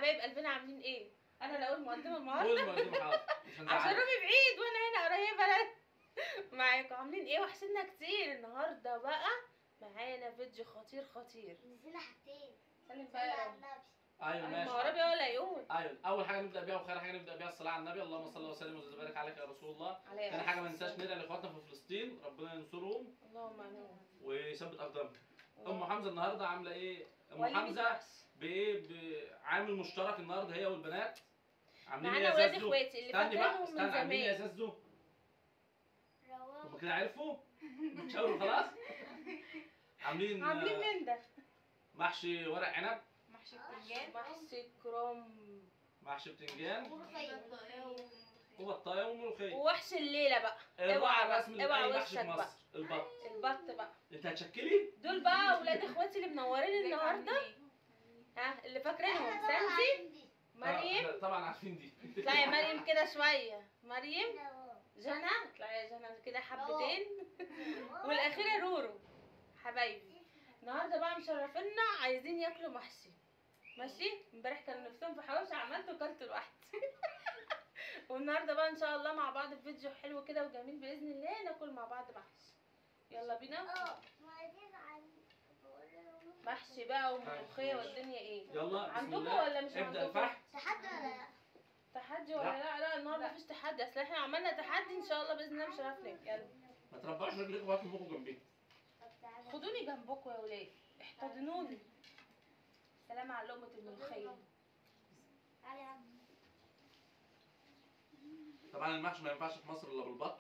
حبايب قلبنا عاملين ايه؟ انا اللي اقول مقدمه النهارده. قول مقدمة حاضر عشان روبي بعيد وانا هنا قريبه معاكم. عاملين ايه؟ وحشنا كتير. النهارده بقى معانا فيديو خطير خطير. نزلنا حاجتين. سلم بقى يا رب. ايوه ماشي. ما ربي ولا يقول. ايوه اول حاجه نبدا بيها وخير حاجه نبدا بيها الصلاه على النبي، اللهم صل وسلم وبارك عليك يا رسول الله. عليه تاني حاجه ما ننساش ندعي لاخواتنا في فلسطين، ربنا ينصرهم اللهم امين ويثبت اقدامهم. ام حمزه النهارده عامله ايه؟ ام وليمة حمزه محشي. بايه؟ بعامل مشترك النهارده هي والبنات. عاملين ايه معانا يا ولاد زازو؟ اخواتي اللي استني بقى فاكرينهم استني، من عاملين ايه يا زمان. زازو؟ روان. هم كده عرفوا؟ بتشاوروا خلاص؟ عاملين من ده محشي ورق عنب، محشي بتنجان، محشي كرنب محشي بتنجان ملوخية. وبطايه وملوخيه. ووحش الليله بقى. الرابعه الرسمي اوعى لاي محشي وشك في بقى. مصر، البط. البط بقى. انت هتشكلي؟ دول بقى ولاد اخواتي اللي منورين النهارده. ها اللي فاكرينهم ساندي، مريم. احنا طبعا عارفين دي. اطلعي يا مريم كده شويه. مريم، جنى، اطلعي يا جنى كده حبتين. والاخيره رورو. حبايبي النهارده بقى مشرفينا، عايزين ياكلوا محشي. ماشي؟ امبارح كانوا نفسهم في حواوشي، عملته وكلته لوحدي. والنهارده بقى ان شاء الله مع بعض في فيديو حلو كده وجميل باذن الله ناكل مع بعض محشي. يلا بينا. محشي بقى وملوخيه والدنيا ايه؟ يلا بسم عندكم الله. ولا مش ابدا عندكم؟ الفحم. تحدي ولا لا؟ تحدي ولا لا النهارده مفيش تحدي، اصل احنا عملنا تحدي ان شاء الله باذن الله مش هنفلك. يلا ما تربعوش رجليكم وهاتوا بوكوا جنبي. خدوني جنبكم يا ولاد، احتضنوني. سلام على لقمه الملوخيه. تعالي يا عم. طبعا المحشي ما ينفعش في مصر الا بالبط.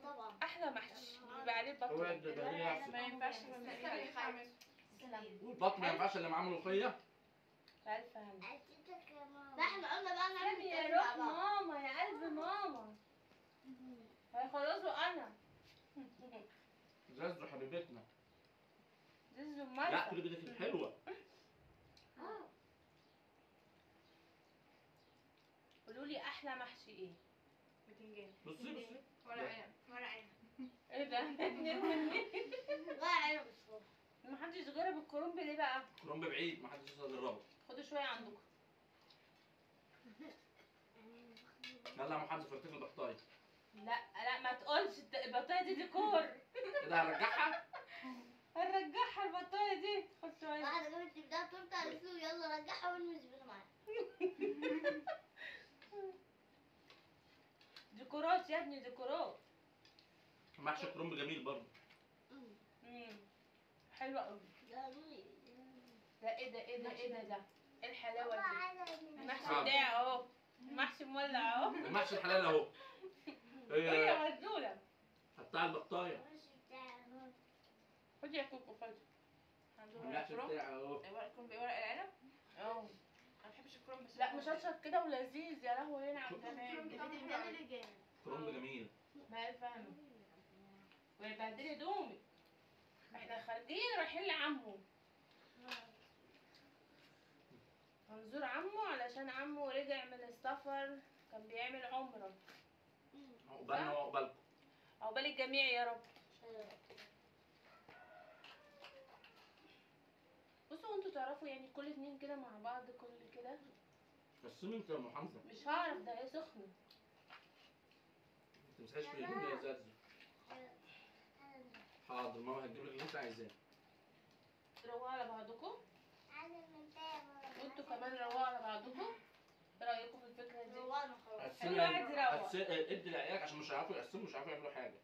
طبعا. احلى محشي بيبقى عليه البط. هو ده ليه احسن. ما ينفعش من عليه خالص. والبط ما ينفعش الا معاه ملوخيه. بألف هنا. لا احنا قلنا بقى نعمل سامي يا التاني روح مع بعض. ماما، يا قلب ماما. هيخلصوا انا. زازو حبيبتنا. زيزو لا مالكة. كل بدك حلوه. قولوا لي احلى محشي ايه؟ بتنجان، بصي ورق عنب، ورق عنب. ايه ده؟ اتنين مني. لا عينه بصراحة. محدش جرب الكرنب ليه بقى؟ كرنب بعيد ما حدش يقدر يجربه. خدوا شويه عندكم. يلا يا محمد فرتك البطايه. لا ما تقولش البطايه دي ديكور. كده هنرجعها. هنرجعها البطايه دي. خد شويه. واحدة جابت تبدأ تورتة قالت له يلا رجعها والمس بينا معاها. ديكورات يا ابني، ديكورات. محشي كرنب جميل برضه. حلوه قوي. ده ايه ده ايه ده ايه ده ايه الحلاوه دي؟ المحشي بتاعي اهو. المحشي مولع اهو. المحشي الحلال اهو. هي مزوله. قطع البطايه. خدي يا كوكو خدي. المحشي بتاعي اهو. ورق كرنب ورق العنب. اه انا ما بحبش الكرنب بس لا مشطشط كده ولذيذ يا لهوي. هنا عند زمان بتنجان اللي جامد. كرنب جميل. ما فاهمه. ويبهدلي هدومي. احنا خارجين رايحين لعمو. هنزور عمو علشان عمو رجع من السفر، كان بيعمل عمره. عقبالنا وعقبالكم. عقبال الجميع يا رب. بصوا انتوا تعرفوا يعني كل اتنين كده مع بعض كل كده. قسمي انت يا ام حمزه. مش هعرف، ده هي سخنه. ما تمسحيش في ايدك يا زازو. حاضر ماما هتجيب لك اللي انت عايزاه. روقوا على بعضكم. وانتوا كمان روقوا على بعضكم. ايه رايكم في الفكره دي؟ روقنا خلاص. كل واحد يروق. ادي لعيالك عشان مش هيعرفوا يقسموا، مش هيعرفوا يعملوا حاجه.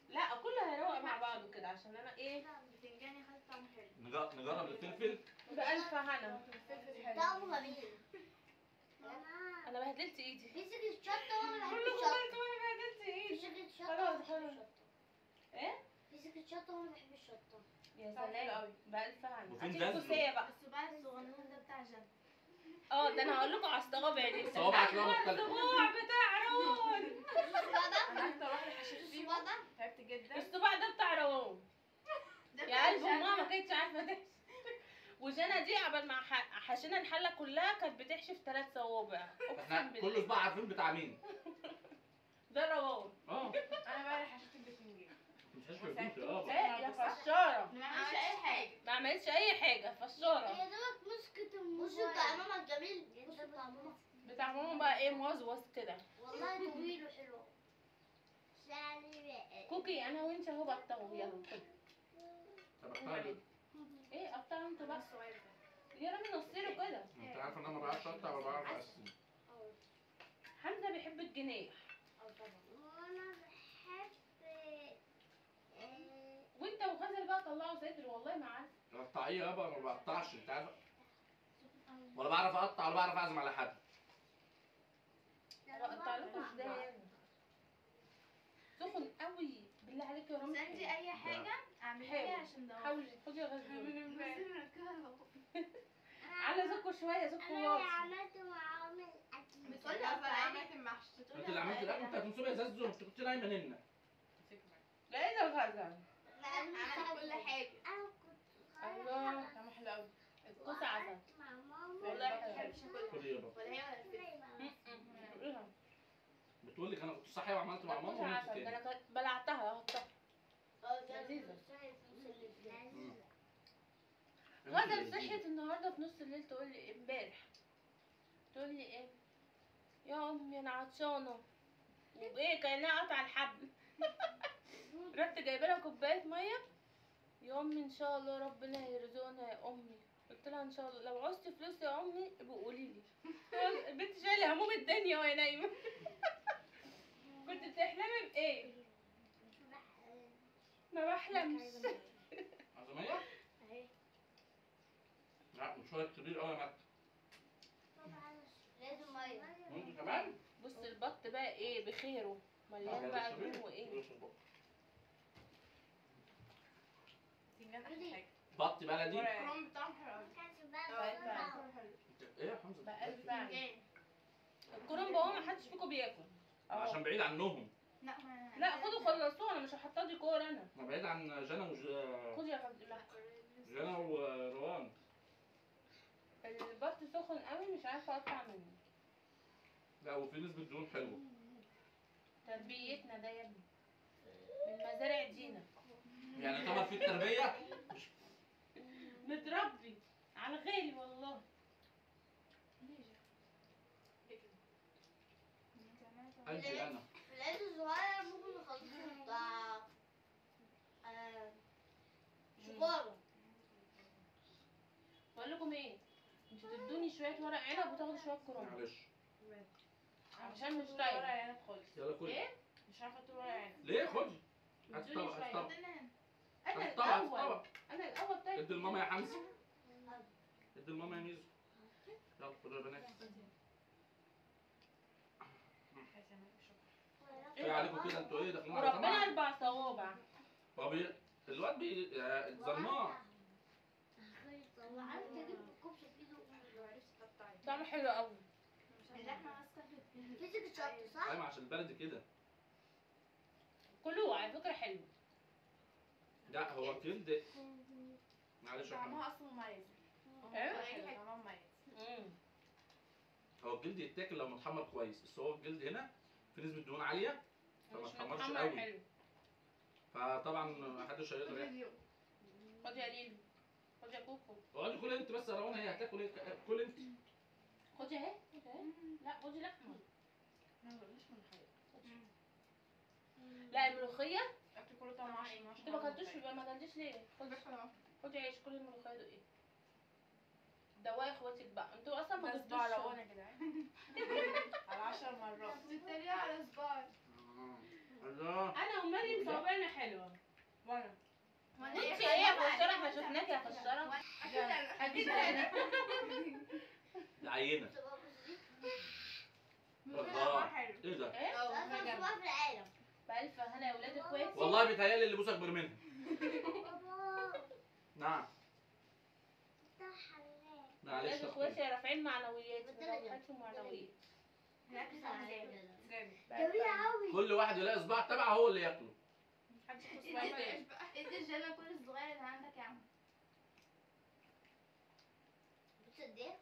لا كله هيروق مع بعضه كده عشان انا ايه. بتنجان يخلي طعمه حلو. نجرب الفلفل. بألف هنا. الفلفل حلو. طعمه جميل. انا بهدلت ايدي. في سكة شطة وانا بحب كله الشطة. خبرت وانا بهدلت في ايدي. سكة شطة خلاص، وانا بحب خلاص. الشطة. ايه؟ في سكة شطة وانا بحب الشطة. يا طعمه حلو سلام قوي. بألف هنا. وفين هاتي زازو؟ الكوسيه بقى. الصباع الصغنون ده بتاع جنب. ده انا هقول لكم على الصوابع دي. الصوابع هتلاقوها مختلفة. الصباع بتاع روان. الصباع ده؟ انا اكتر واحده حشيت فيه الصباع ده؟ تعبت جدا. الصباع ده بتاع روان. ده يا بتاع قلب جنب. ماما ما كانتش عارفه تحشي. وجنى دي قبل ما حشينا الحله كلها كانت بتحشي في 3 صوابع. اقسم احنا كل بالله. صباع عارفين بتاع مين. ده روان. انا بقى اللي حشيت البتنجان. مش هشوف الفلفل يابا. ايه يا فشاره. ما عملتش اي حاجه. ما عملتش اي حاجه فشاره. يا دوبك مسكت الموبايل. بصوا بتاع ماما الجميل. بصوا ماما. بتاع ماما بقى ايه موزوز كده. والله طويل وحلو. كوكي انا وانت اهو بطلوا يلا خد. طب اختار. ايه قطعوا انتوا بقى الصغير ده. يا رامي نصيله كده. انت عارف ان انا ما بعرفش اقطع ولا بعرف اقسم. حمزه بيحب الجناح وانا بحب وانت وغزل بقى طلعوا صدر والله ما عارف. قطعيه يابا ما بقطعش انت عارف. ولا بعرف اقطع ولا بعرف اعزم على حد. اقطع لكم ازاي يا ابني؟ سخن قوي بالله عليك يا رامي. سندي اي حاجه اعملها لي عشان ده حاولي خدي يا غزل بس على زكوا شويه زكوا انا واطي. عملت معاهم الاكل. بتقولي اصل انا عملت المحشي انت اللي عملت الاكل انت هتنصبي يا زازو انت كنت نايمه هنا. لا ايه ده غزل؟ عملت كل حاجه. انا كنت الله طعمه حلو قوي. الكوسه عسل مع ماما. والله ما حلو. بحبش اكلها خدي يابا. ولا هي ولا الفيلم. بتقول لك انا كنت صاحيه وعملت مع ماما الكوسه وانت عسل ده تاني. انا بلعتها هحطها. لذيذة. غزل صحيت النهارده في نص الليل تقول لي امبارح تقول لي ايه يا امي انا عطشانه وايه كانها قطع الحبل. رحت جايبه لها كوبايه ميه يا امي ان شاء الله ربنا هيرزقنا يا امي. قلت لها ان شاء الله لو عوزت فلوس يا امي ابقي قولي لي. البنت شايله هموم الدنيا وهي نايمه. كنت بتحلمي بايه؟ ما بحلمش. عزميه؟ لا مشوار كبير قوي يا مت. لازم ميه. وانت كمان؟ بص البط بقى ايه بخيره مليان بقى جوه وايه. فنجان احلى حاجه. بط بلدي. الكرنب بتاعهم حلو قوي. ايه يا حمزه؟ بقى فعلا فنجان. الكرنب اهو ما حدش فيكم بياكل اهو. عشان بعيد عنهم. لا خدوا خلصوه انا مش هحطها ديكور انا. انا بعيد عن جنى خد يا فندم. جنى وروان. البط سخن قوي مش عارفه اقطع منه. لا وفي نسبة دهون حلوة. تربيتنا ده يا ابني من مزارع دينا. يعني طبعا في التربية متربي على غالي والله. قلبي انا. في العيد الصغير ممكن نخلصه بتاع شوكولا. بقول لكم ايه انتوا تدوني شويه ورق عنب وتاخدوا شويه كرنب معلش. عشان مش ورق طايقه. عنب خالص. يلا كل. ايه مش عارفه تقول ورق عنب. ليه خدي. هات ادوني الطبق هات شويه. الطبق. انا هات الطبق هات الاول الطبق. انا الاول طيب. ادي لماما يا حمزة. ادي لماما يا ميزو. يلا خدوا يا بنات. ايه عليكم كده انتوا ايه داخلين على وربنا طمع؟ 4 صوابع. هو الواد اتظلماه. وعرفت اجيب الكوبس في ايده. طعمه حلو قوي. اللحمه ماسكه في مسك الشط صح؟ ايوه عشان البلد كده. كلوه على فكره حلو. لا هو جلد. معلش يا حمزة. طعمها اصلا مميز. ايه طعمها مميز. هو الجلد يتاكل لو متحمر كويس بس هو الجلد هنا في نسبة دهون عالية فما مش اتحمرش متحمر قوي حلو. فطبعا محدش هيقدر ياكل. خد يا ليلو خد يا كوكو. اقعدي كل انت بس يا روان هي هتاكل ايه كل انت. خدي اهي خدي اهي. لا خدي لحمه. لا الملوخيه الاكل كله طعمه عشان انت ما اكلتوش يبقى ما اكلتيش ليه؟ خدي عيش كل الملوخيه دول ايه؟ دوقي اخواتك بقى انتوا اصلا ما صباع جبتوش. روان يا جدعان. على 10 مرات. بتتريق على صباعي. الله. انا ومريم صوابعنا حلوه. وانا وانا انت ايه يا خساره احنا شفناكي يا خساره. اكيد انا. دي عينة. الله. ايه ده؟ ايه؟ أصغر صباع في العالم. بألف هنا يا ولاد اخواتي. والله بيتهيألي اللي بوسك اكبر منها. بابا نعم. ده حلال. معلش ولاد اخواتي رافعين معنوياتي بتاعتهم معنويات. الاكل طعمه جامد. جميل قوي. كل واحد يلاقي صباع تبعه هو اللي ياكله. محدش ياخد صباعي تاني. ادي الجنة كل الصغير اللي عندك يا عم. بتصدق؟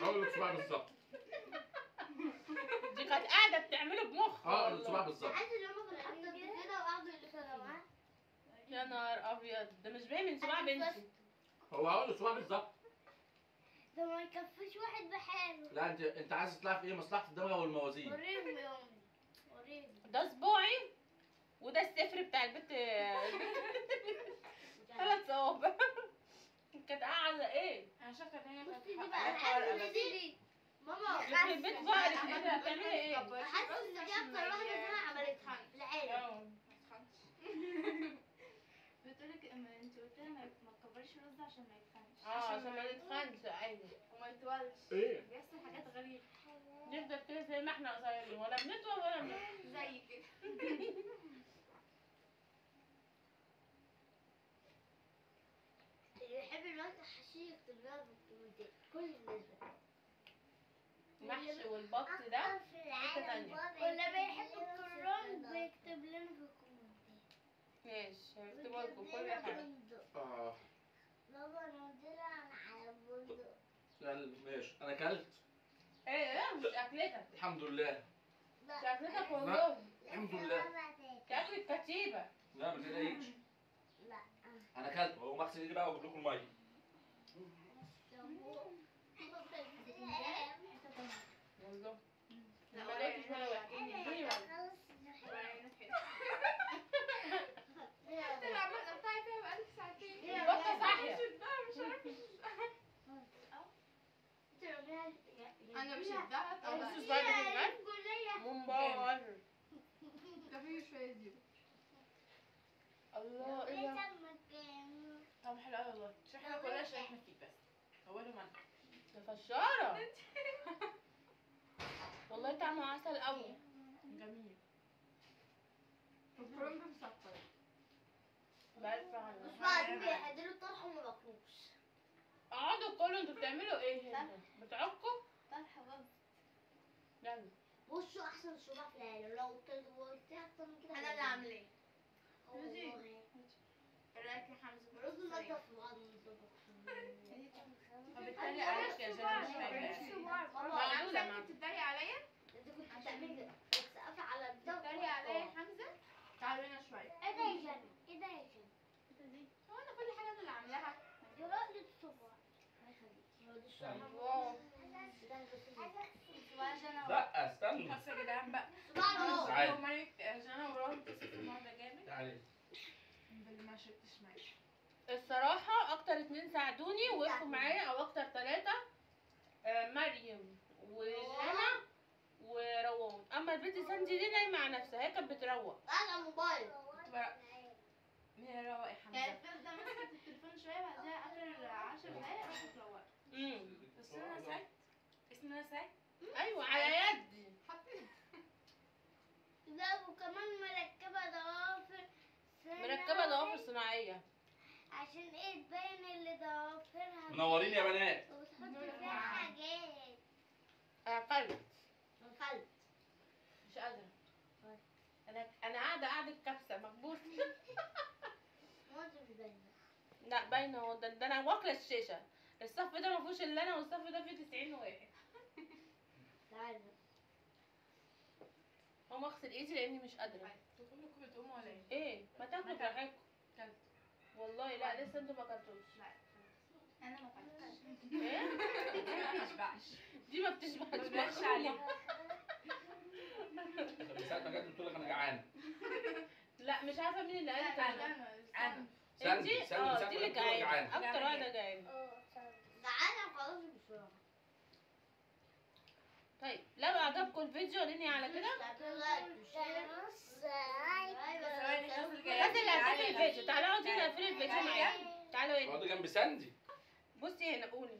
هو الصباع بالظبط. دي كانت قاعده بتعمله بمخ. الصباع بالظبط. عايز اللي هم كانوا اكتر من كده واخدوا اللي كانوا معاه. يا نهار ابيض ده مش باين من صباع بنتي. هو الصباع بالظبط. ده ما يكفيش واحد بحاله. لا انت عايز تطلع في ايه؟ مصلحه الدمغه والموازين. وريهم يا امي وريهم. ده صباعي وده السفر بتاع البت. 3 صوابع. كانت قاعده ايه؟ انا شايفه ان هي بصي كانت دي بقى حقها انا ورقة حاسه بس. دي ماما يخرب بيت بقى كده بتعملي ايه؟ حاسه ان دي اكتر واحده اسمها عملتها في العالم. بتقولك اما انت قلت لها ما تكبريش الرز عشان ما يتخنش. عشان ما نتخنش. ايوه وما يطولش. ايه؟ بيحصل حاجات غريبة نفضل كده زي ما احنا قصيرين، ولا بنطول ولا بنطول. زي كده. اللي يحب الوقت حشي يكتب لها في الكومنتات كل الناس بقى. المحشي والبط ده حته تانية. واللي بيحب الكرون بيكتب لنا في الكومنتات. ماشي هكتبوا لكم كل حاجه. اه بابا نزلها على بندق. يلا ماشي، انا اكلت ايه لا مش اكلتك، الحمد لله. مش اكلتك والله، الحمد لله. دي اكل الكتيبه. لا ما تقلقيش، لا انا اكلت وهو اغسل ايدي بقى واجيب لكم الميه. والله لا ما لقيتش ولا واحد. اديني واحد. انت اللي عمال تقطعي فيها بقالك ساعتين. البطه صاحيه. انا بشدها طبعا. بصوا صباعي في منبار. كفيه شوية زيادة. الله ايه ده؟ طب حلو قوي والله. احنا كلنا شاركنا فيه بس. اولهم انا. ده فشاره. والله طعمه عسل قوي. جميل. الكرنب مسكر. بألف عنه. بس بعدين بيحضروا الطرح وما باكلوش. اقعدوا كلوا، انتوا بتعملوا ايه هنا؟ بتعكوا؟ طرح برضه. يلا. بصوا احسن صباع في العالم لو قلت اكتر من كده. انا اللي عاملاه. والله. ايه رايك يا حمزه؟ رز نضف في بعض ونظبط. وبالتالي عليك يا جنى مش فاهمة. معقولة معقولة معقولة. انت بتتريقي عليا؟ انت كنت بتعملي بتسقفي على الضغط. بتتريقي عليا يا حمزة؟ تعالوا هنا شوية. ايه ده يا جنى؟ ايه ده يا جنى؟ هو انا كل حاجة انا اللي عاملاها. دي رقلة صباع. الله يخليك. هو دي الصباع. الله. صباع جنى. لا استنى، خلاص يا جدعان بقى. صباع نور. تعالي. هو مالك جنى وراهم تصفوا النهارده جامد. تعالي. باللي ما شربتش ميه. الصراحة أكتر 2 ساعدوني ووقفوا معايا، أو أكتر 3. مريم وجنى وروان. أما البنت ساندي دي نايمة على نفسها، هي كانت بتروق. على الموبايل. مين روق يا حمزة؟ يعني بتفضل ماسكة التليفون شوية بعدها آخر 10 دقايق راح تروق. بس أنا سعيد. اسمي أنا سعيد. أيوة على يدي. حطي. لا وكمان مركبة ضوافر. مركبة ضوافر صناعية. عشان ايه تبين اللي ضوافرها. منورين يا بنات. وتحط فيها حاجات. قلت انفلت. مش قادرة. أنا قاعدة كبسة مكبوسة. ما انت مش باينة. لا باينة اهو. ده أنا واكلة الشاشة. الصف ده مفيهوش إلا أنا، والصف ده فيه 90 واحد. تعالى. هقوم أغسل إيدي لأني مش قادرة. كلكم بتقوموا ولا إيه؟ إيه؟ ما تاكلوا براحتكم. كلت. والله لا لسه انتوا ما اكلتوش. لا. أنا ما كلتش. ايه؟ ما بشبعش. دي ما بتشبعش. ما بشبعش عليها. من ساعة ما جت قلت لك انا جعان. لا مش عارفه مين اللي قالت انا. أنا. ساندي انتي؟ ساندي دي اللي جعانه، اكتر واحده جعانه. تعالى خلاص بسرعة. طيب لو عجبكم الفيديو قولوا لي على كده. الناس اللي هتقفل الفيديو تعالوا اقعدي هنا اقفلي الفيديو معايا. تعالوا هنا. اقعدي جنب ساندي. بصي هنا قولي.